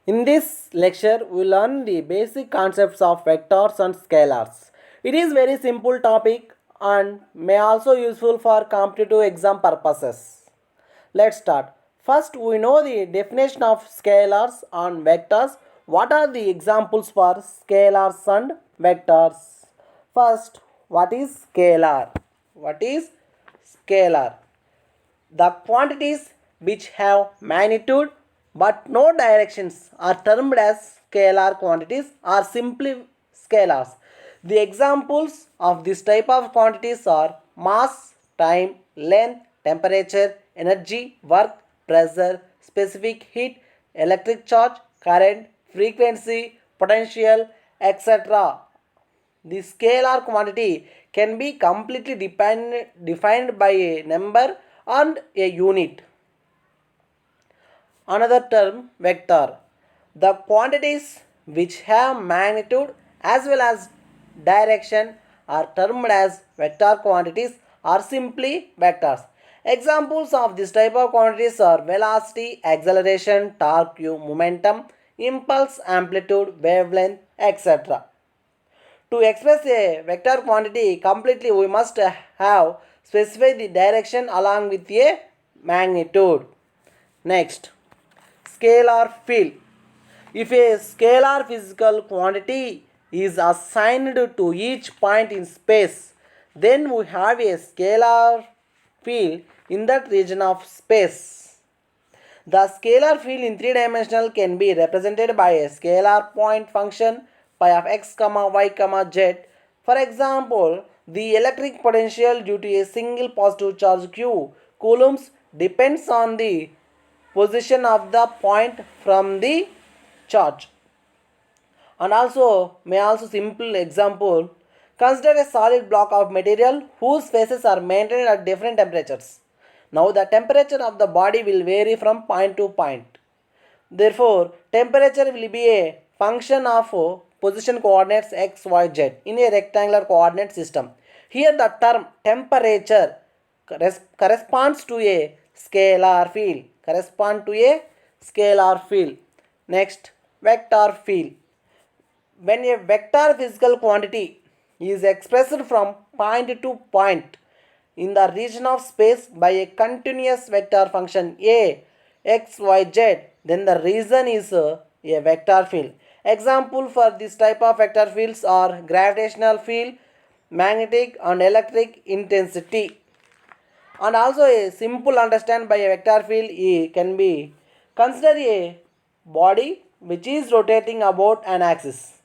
In this lecture, we learn the basic concepts of vectors and scalars. It is very simple topic and may also useful for competitive exam purposes. Let's start. First, we know the definition of scalars and vectors. What are the examples for scalars and vectors? First, what is scalar? What is scalar? The quantities which have magnitude but no directions are termed as scalar quantities or simply scalars. The examples of this type of quantities are mass, time, length, temperature, energy, work, pressure, specific heat, electric charge, current, frequency, potential, etc. The scalar quantity can be completely defined by a number and a unit. Another term, vector. The quantities which have magnitude as well as direction are termed as vector quantities or simply vectors. Examples of this type of quantities are velocity, acceleration, torque, momentum, impulse, amplitude, wavelength, etc. To express a vector quantity completely, we must have specified the direction along with a magnitude. Next, scalar field. If a scalar physical quantity is assigned to each point in space, then we have a scalar field in that region of space. The scalar field in three-dimensional can be represented by a scalar point function phi of x, y, z. For example, the electric potential due to a single positive charge q coulombs depends on the position of the point from the charge. And also may also simple example, consider a solid block of material whose faces are maintained at different temperatures. Now the temperature of the body will vary from point to point. Therefore, temperature will be a function of position coordinates x, y, z in a rectangular coordinate system. Here the term temperature corresponds to a scalar field. Next, vector field. When a vector physical quantity is expressed from point to point in the region of space by a continuous vector function a x y z, then the region is a vector field. Example for this type of vector fields are gravitational field, magnetic and electric intensity. And also a simple understand by a vector field can be, consider a body which is rotating about an axis.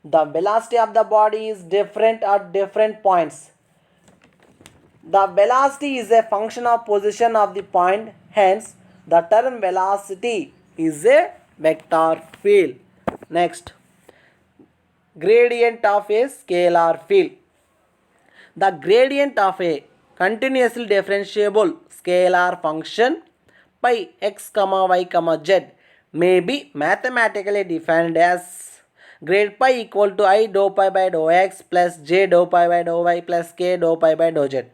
The velocity of the body is different at different points. The velocity is a function of position of the point, hence the term velocity is a vector field. Next, gradient of a scalar field. The gradient of a continuously differentiable scalar function by x, y, z may be mathematically defined as grade pi equal to I dou pi by dou x plus j dou pi by dou y plus k dou pi by dou z.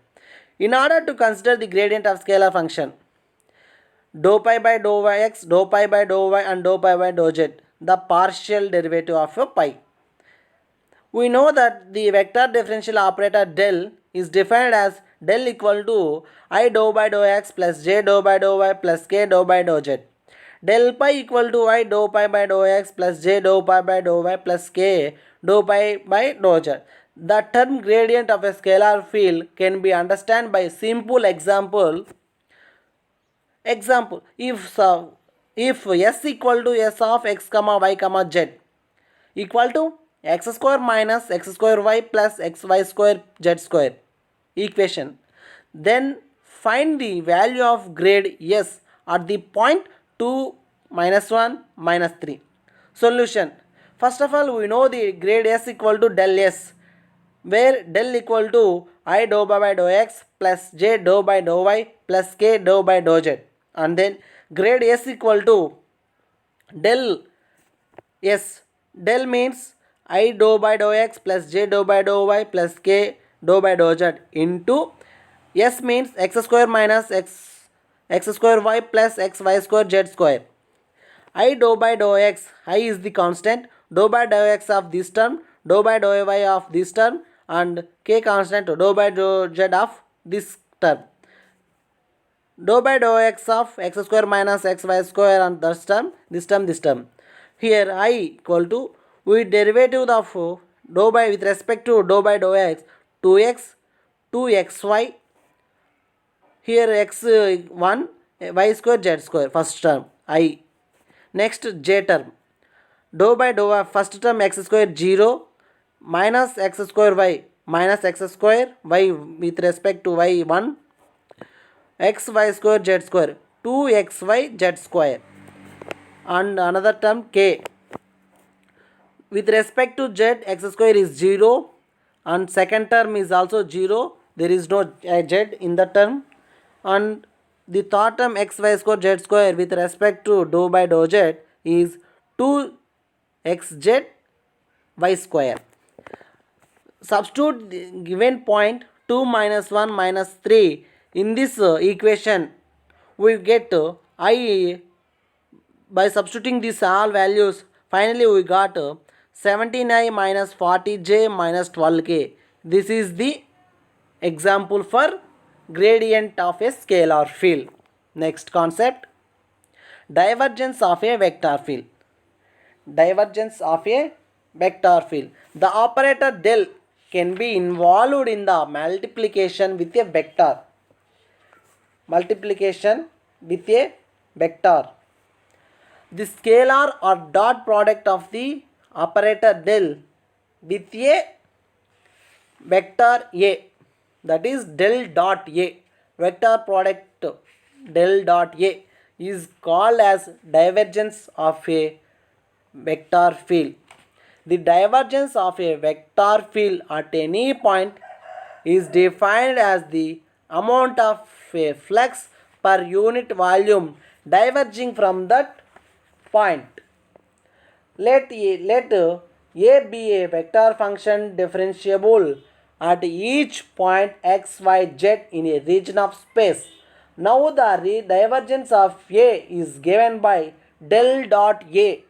In order to consider the gradient of scalar function dou pi by dou x, dou pi by dou y and dou pi by dou z, the partial derivative of a pi. We know that the vector differential operator del is defined as del equal to I dou by dou x plus j dou by dou y plus k dou by dou z. Del pi equal to I dou pi by dou x plus j dou pi by dou y plus k dou pi by dou z. The term gradient of a scalar field can be understood by simple example. If s equal to s of x, y, z equal to x square minus x square y plus xy square z square equation, then find the value of grade s at the point 2, -1, -3. Solution. First of all, we know the grade s equal to del s, where del equal to I dou by dou x plus j dou by dou y plus k dou by dou z, and then grade s equal to del s. Del means I dou by dou x plus j dou by dou y plus k dou by dou z into s means x square minus x square y plus xy square z square, I dou by dou x, I is the constant, dou by dou x of this term, dou by dou y of this term, and k constant, dou by dou z of this term. Dou by dou x of x square minus xy square and this term. Here I equal to, we derivative of dou by with respect to dou by dou x, 2x, 2xy, here x 1, y square z square, first term I. Next j term, dou by dou of first term x square 0 minus x square y minus x square y with respect to y 1, x y square z square 2xy z square, and another term k with respect to z, x square is 0 and second term is also 0, there is no z in the term, and the third term x y square z square with respect to dou by dou z is 2xz y square. Substitute the given point 2 minus 1 minus 3 in this equation, we get I by substituting these all values. Finally we got 79 minus 40j minus 12k. This is the example for gradient of a scalar field. Next concept, divergence of a vector field. Divergence of a vector field. The operator del can be involved in the multiplication with a vector. Multiplication with a vector. The scalar or dot product of the operator del with a vector A, that is del dot A, vector product del dot A is called as divergence of a vector field. The divergence of a vector field at any point is defined as the amount of a flux per unit volume diverging from that point. Let A be a vector function differentiable at each point x, y, z in a region of space. Now the divergence of A is given by del dot A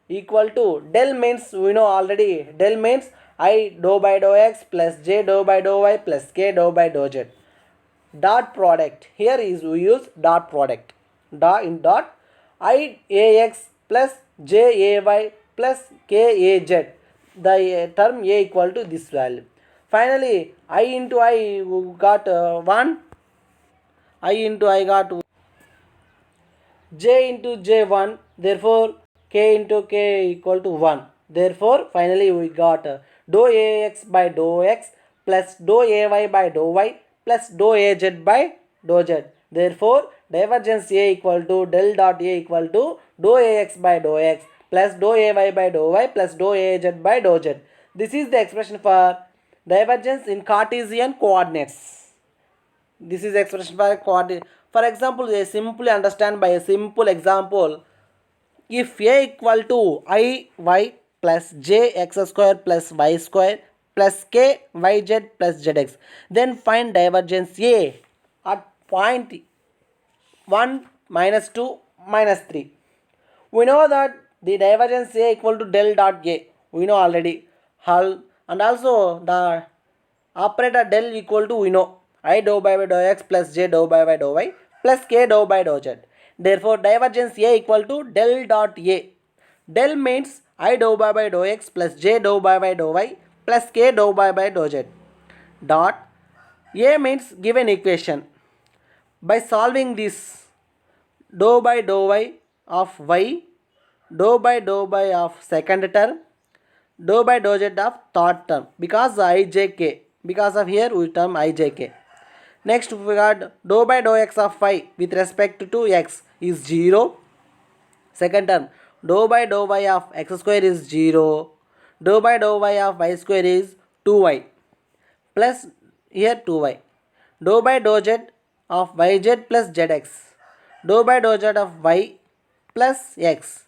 equal to, del means we know already, del means I dou by dou x plus j dou by dou y plus k dou by dou z. Dot product, here is we use dot product. In dot I ax plus j ay plus k az, the term a equal to this value. Finally I into I got 1, I into I got j into j1, therefore k into k equal to 1. Therefore finally we got dou ax by dou x plus dou ay by dou y plus dou az by dou z. Therefore divergence A equal to del dot A equal to dou ax by dou x plus dou ay by dou y plus dou az by dou z. This is the expression for divergence in Cartesian coordinates. This is expression for coordinate. For example, they simply understand by a simple example. If A equal to I y plus j x square plus y square plus k yz plus zx, then find divergence A at point 1 minus 2 minus 3. We know that the divergence A equal to del dot A, we know already. And also the operator del equal to, we know, I dou by dou x plus j dou by dou y plus k dou by dou z. Therefore divergence A equal to del dot A. Del means I dou by dou x plus j dou by dou y plus k dou by dou z. Dot A means given equation. By solving this, dou by dou y of y, dou by of second term, dou by dou z of third term, because ijk, because of here we term ijk. Next we got dou by dou x of y with respect to x is 0. Second term, dou by dou y of x square is 0. Dou by dou y of y square is 2y plus here 2y. Dou by dou z of yz plus zx. Dou by dou z of y plus x.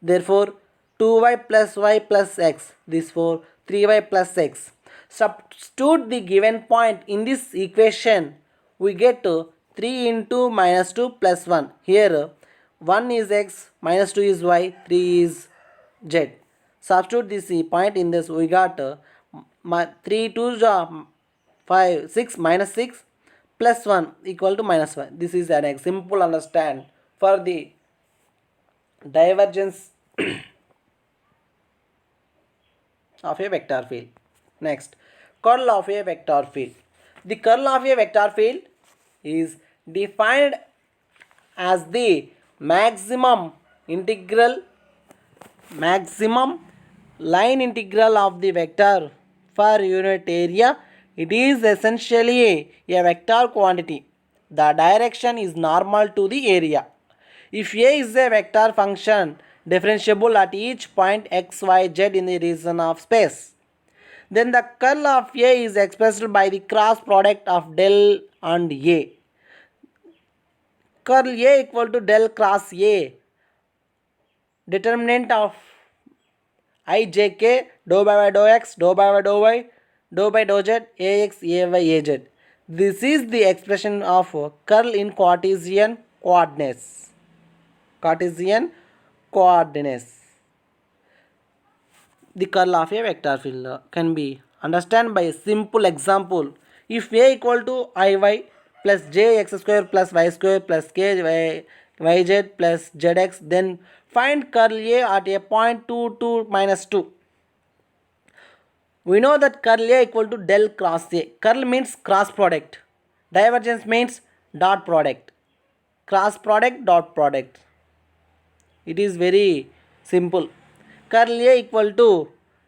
Therefore 2y plus y plus x. This for 3y plus x. Substitute the given point in this equation. We get 3 into minus 2 plus 1. Here 1 is x, minus 2 is y, 3 is z. Substitute this point in this, we got 3 2 5 6 minus 6 plus 1 equal to minus 1. This is an simple understand for the divergence of a vector field. Next, curl of a vector field. The curl of a vector field is defined as the maximum line integral of the vector for unit area. It is essentially a vector quantity. The direction is normal to the area. If A is a vector function differentiable at each point x, y, z in the region of space, then the curl of A is expressed by the cross product of del and A. Curl A equal to del cross A. Determinant of ijk, dou by dou x, dou by dou y, dou by dou z, ax, ay, az. This is the expression of curl in Cartesian coordinates. The curl of a vector field can be understood by a simple example. If A equal to iy plus jx square plus y square plus k yz plus zx, then find curl A at a point 2 2 minus 2. We know that curl A equal to del cross A. Curl means cross product. Divergence means dot product. Cross product, dot product. It is very simple. Curl A equal to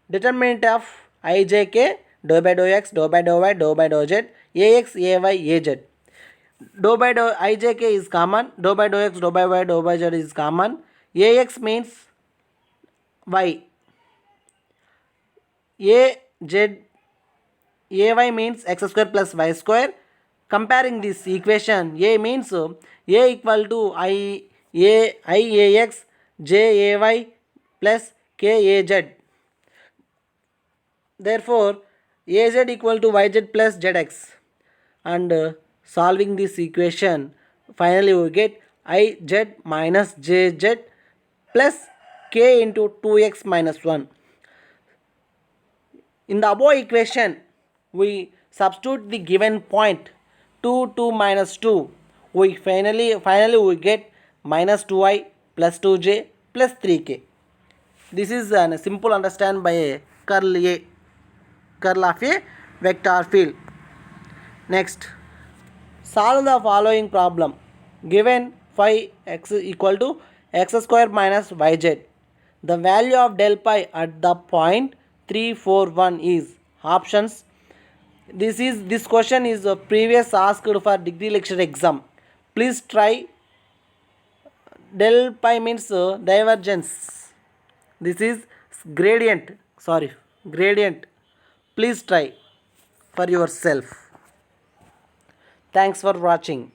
determinant of ijk, dou by dou x, dou by dou y, dou by dou z, ax, ay, az. Dou by dou ijk is common, dou by dou x, dou by y, dou by z is common. Ax means y. Ay means x square plus y square. Comparing this equation, A means A equal to iax jay plus kaz. Therefore, az equal to yz plus zx. And solving this equation, finally we get iz minus jz plus k into 2x minus 1. In the above equation, we substitute the given point 2 2 minus 2. We finally we get minus 2i plus 2j plus 3k. This is a simple understand by a curl of a vector field. Next, solve the following problem. Given phi x equal to x square minus yz, the value of del pi at the point 3 4 1 is options. This question is previous asked for degree lecture exam. Please try. Del pi means divergence. This is gradient. Please try for yourself. Thanks for watching.